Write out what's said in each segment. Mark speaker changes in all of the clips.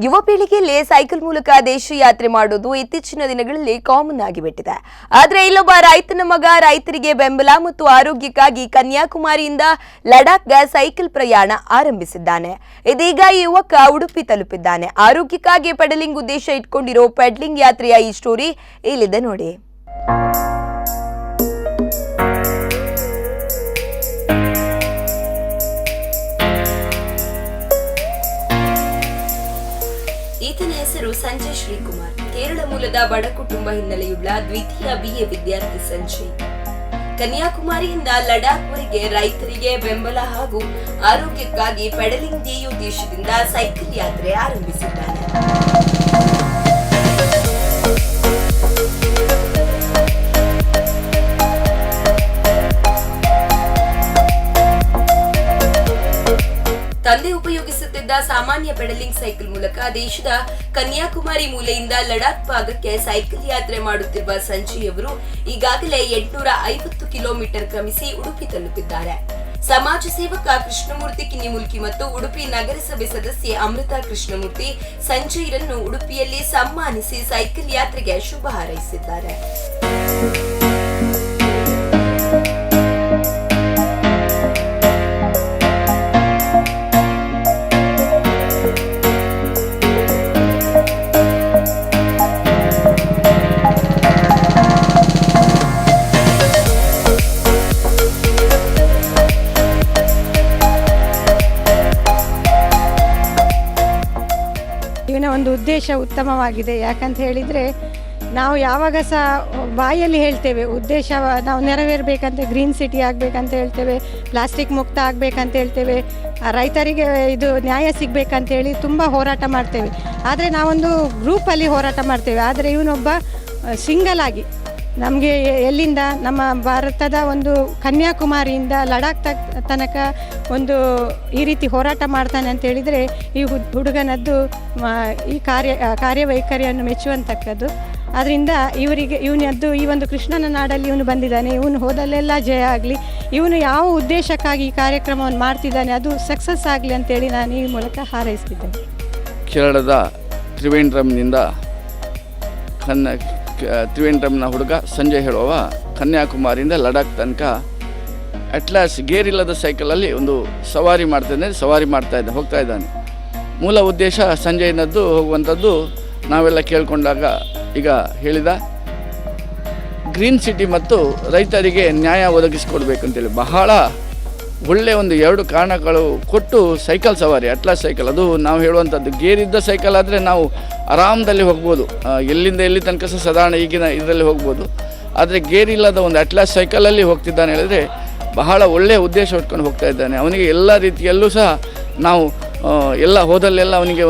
Speaker 1: ಯುವ ಪೀಳಿಗೆಯಲ್ಲಿ ಸೈಕಲ್ ಮೂಲಕ ದೇಶ ಯಾತ್ರೆ ಮಾಡೋದು ಇತ್ತೀಚಿನ ದಿನಗಳಲ್ಲಿ ಕಾಮನ್ ಆಗಿಬಿಟ್ಟಿದೆ. ಆದರೆ ಇಲ್ಲೊಬ್ಬ ರೈತನ ಮಗ ರೈತರಿಗೆ ಬೆಂಬಲ ಮತ್ತು ಆರೋಗ್ಯಕ್ಕಾಗಿ ಕನ್ಯಾಕುಮಾರಿಯಿಂದ ಲಡಾಖ್ಗೆ ಸೈಕಲ್ ಪ್ರಯಾಣ ಆರಂಭಿಸಿದ್ದಾನೆ. ಇದೀಗ ಈ ಯುವಕ ಉಡುಪಿ ತಲುಪಿದ್ದಾನೆ. ಆರೋಗ್ಯಕ್ಕಾಗಿ ಪೆಡಲಿಂಗ್ ಉದ್ದೇಶ ಇಟ್ಕೊಂಡಿರೋ ಪೆಡಲಿಂಗ್ ಯಾತ್ರೆಯ ಈ ಸ್ಟೋರಿ ಇಲ್ಲಿದೆ ನೋಡಿ. ಈತನ ಹೆಸರು ಸಂಜಯ್ ಶ್ರೀಕುಮಾರ್. ಕೇರಳ ಮೂಲದ ಬಡ ಕುಟುಂಬ ಹಿನ್ನೆಲೆಯುಳ್ಳ ದ್ವಿತೀಯ BA ವಿದ್ಯಾರ್ಥಿ ಸಂಜಯ್ ಕನ್ಯಾಕುಮಾರಿಯಿಂದ ಲಡಾಖ್ವರೆಗೆ ರೈತರಿಗೆ ಬೆಂಬಲ ಹಾಗೂ ಆರೋಗ್ಯಕ್ಕಾಗಿ ಪೆಡಲಿಂಗ್ ಧ್ಯೇಯ ಉದ್ದೇಶದಿಂದ ಸೈಕಲ್ ಯಾತ್ರೆ ಆರಂಭಿಸಿದ್ದಾನೆ. ತಂದೆ ಉಪಯೋಗಿಸುತ್ತಿದ್ದ ಸಾಮಾನ್ಯ ಪೆಡಲಿಂಗ್ ಸೈಕಲ್ ಮೂಲಕ ದೇಶದ ಕನ್ಯಾಕುಮಾರಿ ಮೂಲೆಯಿಂದ ಲಡಾಖ್ ಭಾಗಕ್ಕೆ ಸೈಕಲ್ ಯಾತ್ರೆ ಮಾಡುತ್ತಿರುವ ಸಂಜಯ್ ಅವರು ಈಗಾಗಲೇ 850 ಕಿಲೋಮೀಟರ್ ಕ್ರಮಿಸಿ ಉಡುಪಿ ತಲುಪಿದ್ದಾರೆ. ಸಮಾಜ ಸೇವಕ ಕೃಷ್ಣಮೂರ್ತಿ ಕಿನಿಮುಲ್ಕಿ ಮತ್ತು ಉಡುಪಿ ನಗರಸಭೆ ಸದಸ್ಯೆ ಅಮೃತ ಕೃಷ್ಣಮೂರ್ತಿ ಸಂಜಯ್ರನ್ನು ಉಡುಪಿಯಲ್ಲಿ ಸನ್ಮಾನಿಸಿ ಸೈಕಲ್ ಯಾತ್ರೆಗೆ ಶುಭ ಹಾರೈಸಿದ್ದಾರೆ.
Speaker 2: ಇವನ ಒಂದು ಉದ್ದೇಶ ಉತ್ತಮವಾಗಿದೆ. ಯಾಕಂತ ಹೇಳಿದರೆ ನಾವು ಯಾವಾಗ ಸಹ ಬಾಯಲ್ಲಿ ಹೇಳ್ತೇವೆ ಉದ್ದೇಶ ನಾವು ನೆರವೇರಬೇಕಂತ, ಗ್ರೀನ್ ಸಿಟಿ ಆಗಬೇಕಂತ ಹೇಳ್ತೇವೆ, ಪ್ಲಾಸ್ಟಿಕ್ ಮುಕ್ತ ಆಗಬೇಕಂತ ಹೇಳ್ತೇವೆ, ರೈತರಿಗೆ ಇದು ನ್ಯಾಯ ಸಿಗಬೇಕಂತೇಳಿ ತುಂಬ ಹೋರಾಟ ಮಾಡ್ತೇವೆ. ಆದರೆ ನಾವೊಂದು ಗ್ರೂಪಲ್ಲಿ ಹೋರಾಟ ಮಾಡ್ತೇವೆ. ಆದರೆ ಇವನೊಬ್ಬ ಸಿಂಗಲ್ ಆಗಿ ನಮಗೆ ಎಲ್ಲಿಂದ ನಮ್ಮ ಭಾರತದ ಒಂದು ಕನ್ಯಾಕುಮಾರಿಯಿಂದ ಲಡಾಖ್ ತನಕ ಒಂದು ಈ ರೀತಿ ಹೋರಾಟ ಮಾಡ್ತಾನೆ ಅಂತ ಹೇಳಿದರೆ ಈ ಹುಡುಗನದ್ದು ಈ ಕಾರ್ಯವೈಖರಿಯನ್ನು ಮೆಚ್ಚುವಂತಕ್ಕದ್ದು. ಅದರಿಂದ ಇವನದ್ದು ಈ ಒಂದು ಕೃಷ್ಣನ ನಾಡಲ್ಲಿ ಇವನು ಬಂದಿದ್ದಾನೆ. ಇವನು ಹೋದಲ್ಲೆಲ್ಲ ಜಯ ಆಗಲಿ, ಇವನು ಯಾವ ಉದ್ದೇಶಕ್ಕಾಗಿ ಈ ಕಾರ್ಯಕ್ರಮವನ್ನು ಮಾಡ್ತಿದ್ದಾನೆ ಅದು ಸಕ್ಸಸ್ ಆಗಲಿ ಅಂತೇಳಿ ನಾನು ಈ ಮೂಲಕ ಹಾರೈಸ್ತಿದ್ದೇನೆ.
Speaker 3: ಕೇರಳದ ತ್ರಿವೇಂದ್ರಂನಿಂದ ತ್ರಿವೇಂದ್ರಂನ ಹುಡುಗ ಸಂಜಯ್ ಹೇಳುವ ಕನ್ಯಾಕುಮಾರಿಯಿಂದ ಲಡಾಖ್ ತನಕ ಅಟ್ಲಾಸ್ ಗೇರಿಲ್ಲದ ಸೈಕಲಲ್ಲಿ ಒಂದು ಸವಾರಿ ಹೋಗ್ತಾ ಇದ್ದಾನೆ. ಮೂಲ ಉದ್ದೇಶ ಸಂಜಯ್ನದ್ದು ಹೋಗುವಂಥದ್ದು ನಾವೆಲ್ಲ ಕೇಳಿಕೊಂಡಾಗ ಈಗ ಹೇಳಿದ ಗ್ರೀನ್ ಸಿಟಿ ಮತ್ತು ರೈತರಿಗೆ ನ್ಯಾಯ ಒದಗಿಸಿಕೊಡ್ಬೇಕಂತೇಳಿ ಬಹಳ ಒಳ್ಳೆಯ ಒಂದು 2 ಕಾರಣಗಳು ಕೊಟ್ಟು ಸೈಕಲ್ ಸವಾರಿ, ಅಟ್ಲಾಸ್ ಸೈಕಲ್, ಅದು ನಾವು ಹೇಳುವಂಥದ್ದು ಗೇರಿದ್ದ ಸೈಕಲ್ ಆದರೆ ನಾವು ಆರಾಮದಲ್ಲಿ ಹೋಗ್ಬೋದು, ಎಲ್ಲಿಂದ ಎಲ್ಲಿ ತನಕ ಸಹ ಸಾಧಾರಣ ಈಗಿನ ಇದರಲ್ಲಿ ಹೋಗ್ಬೋದು. ಆದರೆ ಗೇರಿಲ್ಲದ ಒಂದು ಅಟ್ಲಾಸ್ ಸೈಕಲಲ್ಲಿ ಹೋಗ್ತಿದ್ದಾನೆ ಹೇಳಿದರೆ ಬಹಳ ಒಳ್ಳೆಯ ಉದ್ದೇಶ ಇಟ್ಕೊಂಡು ಹೋಗ್ತಾ ಇದ್ದಾನೆ. ಅವನಿಗೆ ಎಲ್ಲ ರೀತಿಯಲ್ಲೂ ಸಹ ನಾವು ಎಲ್ಲ ಹೋದಲ್ಲೆಲ್ಲ ಅವನಿಗೆ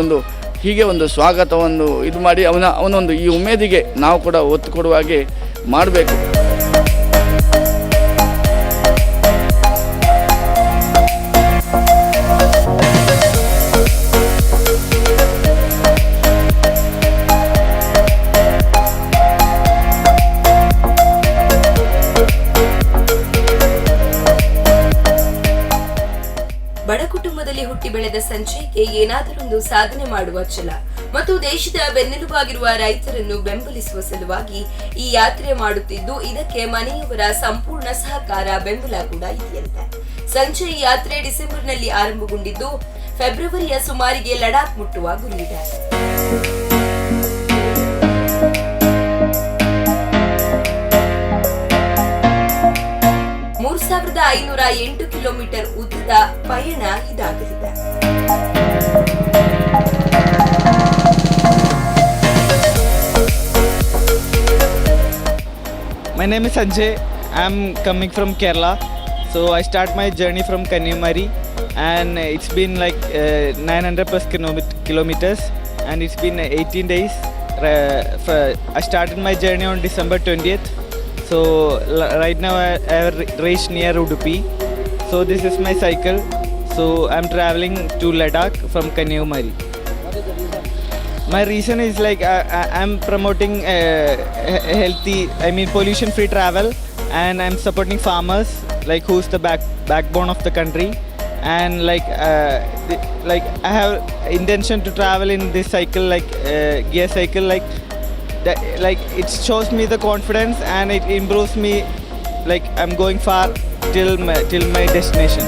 Speaker 3: ಹೀಗೆ ಒಂದು ಸ್ವಾಗತವನ್ನು ಇದು ಮಾಡಿ ಅವನೊಂದು ಈ ಉಮೇದಿಗೆ ನಾವು ಕೂಡ ಒತ್ತು ಕೊಡುವ ಹಾಗೆ ಮಾಡಬೇಕು.
Speaker 1: ಬಡ ಕುಟುಂಬದಲ್ಲಿ ಹುಟ್ಟಿ ಬೆಳೆದ ಸಂಜಯ್ಗೆ ಏನಾದರೊಂದು ಸಾಧನೆ ಮಾಡುವ ಛಲ ಮತ್ತು ದೇಶದ ಬೆನ್ನೆಲುಬಾಗಿರುವ ರೈತರನ್ನು ಬೆಂಬಲಿಸುವ ಸಲುವಾಗಿ ಈ ಯಾತ್ರೆ ಮಾಡುತ್ತಿದ್ದು, ಇದಕ್ಕೆ ಮನೆಯವರ ಸಂಪೂರ್ಣ ಸಹಕಾರ ಬೆಂಬಲ ಕೂಡ ಇದೆಯಂತೆ. ಸಂಜಯ್ ಯಾತ್ರೆ ಡಿಸೆಂಬರ್ನಲ್ಲಿ ಆರಂಭಗೊಂಡಿದ್ದು ಫೆಬ್ರವರಿಯ ಸುಮಾರಿಗೆ ಲಡಾಖ್ ಮುಟ್ಟುವ ಗುರಿಯಿದೆ. 3508 ಕಿಲೋಮೀಟರ್ ಉದ್ದದ ಪಯಣ ಇದಾಗಲಿದೆ.
Speaker 4: My name is Sanjay. I'm coming from Kerala. So I start my journey from Kanyakumari and it's been like 900 plus kilometers and it's been 18 days. I started my journey on December 20th. So right now I have reached near Udupi. So this is my cycle. So I'm traveling to Ladakh from Kanyakumari. My reason is like I'm promoting healthy, pollution-free travel, and I'm supporting farmers, like who's the backbone of the country. and like I have intention to travel in this cycle, like gear cycle, that, like it shows me the confidence and it improves me, like I'm going far till my destination.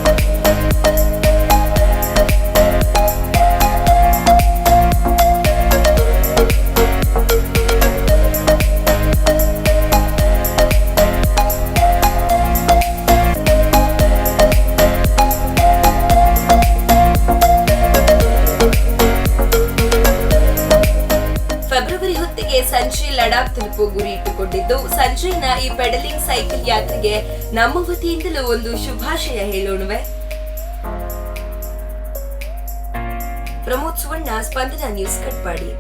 Speaker 1: February ಹೊತ್ತಿಗೆ ಸಂಜೆ ಲಡಾಖ್ ತಲುಪುವ ಗುರಿ ಇಟ್ಟುಕೊಂಡಿದ್ದು, ಸಂಜೆನ ಈ pedalling cycle ಯಾತ್ರೆಗೆ ನಮ್ಮ ವತಿಯಿಂದಲೂ ಒಂದು ಶುಭಾಶಯ ಹೇಳೋಣವೆ. ಪ್ರಮೋದ್ ಸುವರ್ಣ, ಸ್ಪಂದನ news, Katpadi.